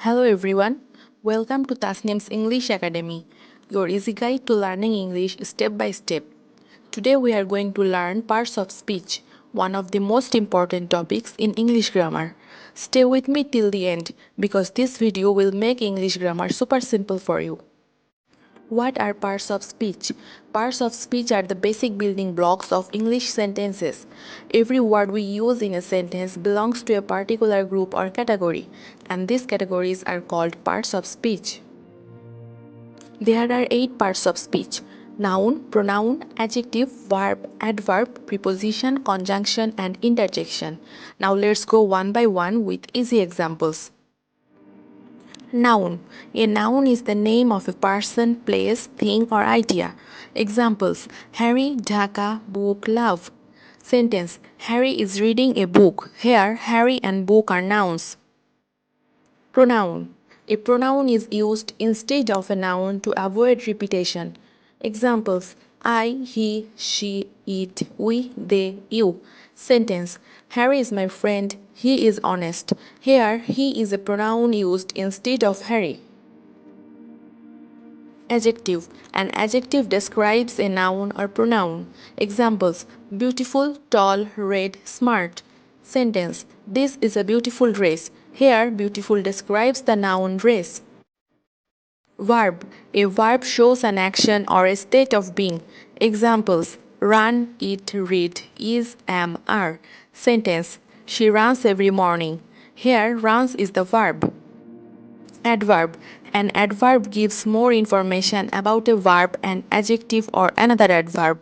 Hello everyone, welcome to Tasnim's English Academy, your easy guide to learning English step by step. Today we are going to learn parts of speech, one of the most important topics in English grammar. Stay with me till the end because this video will make English grammar super simple for you. What are parts of speech? Parts of speech are the basic building blocks of English sentences. Every word we use in a sentence belongs to a particular group or category, and these categories are called parts of speech. There are 8 parts of speech: noun, pronoun, adjective, verb, adverb, preposition, conjunction, and interjection. Now let's go one by one with easy examples. Noun. A noun is the name of a person, place, thing, or idea. Examples: Harry, Dhaka, book, love. Sentence: Harry is reading a book. Here, Harry and book are nouns. Pronoun. A pronoun is used instead of a noun to avoid repetition. Examples: I, he, she, it, we, they, you. Sentence: Harry is my friend. He is honest. Here, he is a pronoun used instead of Harry. Adjective. An adjective describes a noun or pronoun. Examples: beautiful, tall, red, smart. Sentence: This is a beautiful dress. Here, beautiful describes the noun dress. Verb. A verb shows an action or a state of being. Examples: run, eat, read, is, am, are. Sentence: She runs every morning. Here, runs is the verb. Adverb. An adverb gives more information about a verb, an adjective, or another adverb.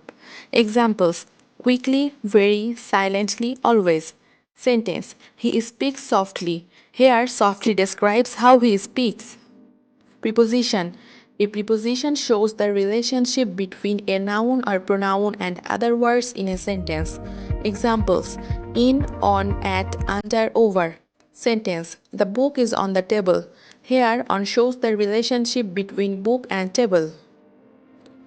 Examples: quickly, very, silently, always. Sentence: He speaks softly. Here, softly describes how he speaks. Preposition. A preposition shows the relationship between a noun or pronoun and other words in a sentence. Examples: in, on, at, under, over. Sentence: The book is on the table. Here, on shows the relationship between book and table.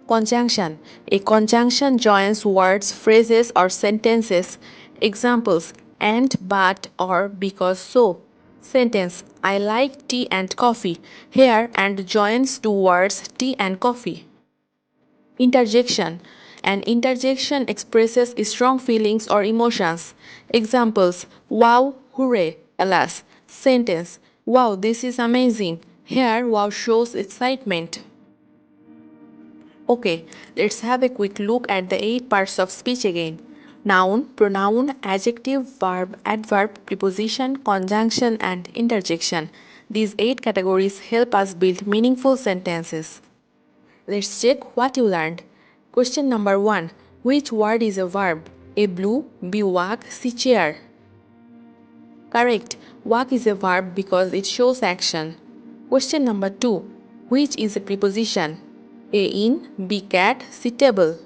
Conjunction. A conjunction joins words, phrases, or sentences. Examples: and, but, or, because so. Sentence: I like tea and coffee. Here, and joins two words, tea and coffee. Interjection. An interjection expresses strong feelings or emotions. Examples: wow, hooray, alas. Sentence: wow, this is amazing. Here, wow shows excitement. Okay, let's have a quick look at the 8 parts of speech again. Noun, pronoun, adjective, verb, adverb, preposition, conjunction, and interjection. These 8 categories help us build meaningful sentences. Let's check what you learned. Question number 1. Which word is a verb? A blue, B walk, C chair. Correct. Walk is a verb because it shows action. Question number 2. Which is a preposition? A in, B cat, C table.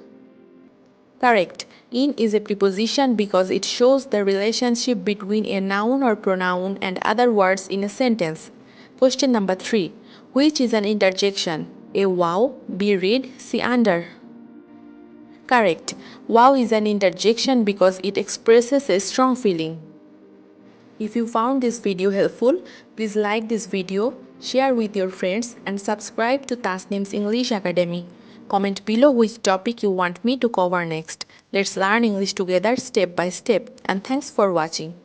Correct. In is a preposition because it shows the relationship between a noun or pronoun and other words in a sentence. Question number 3. Which is an interjection? A wow, B read, C under. Correct. Wow is an interjection because it expresses a strong feeling. If you found this video helpful, please like this video, share with your friends and subscribe to Tasnim's English Academy. Comment below which topic you want me to cover next. Let's learn English together step by step, and thanks for watching.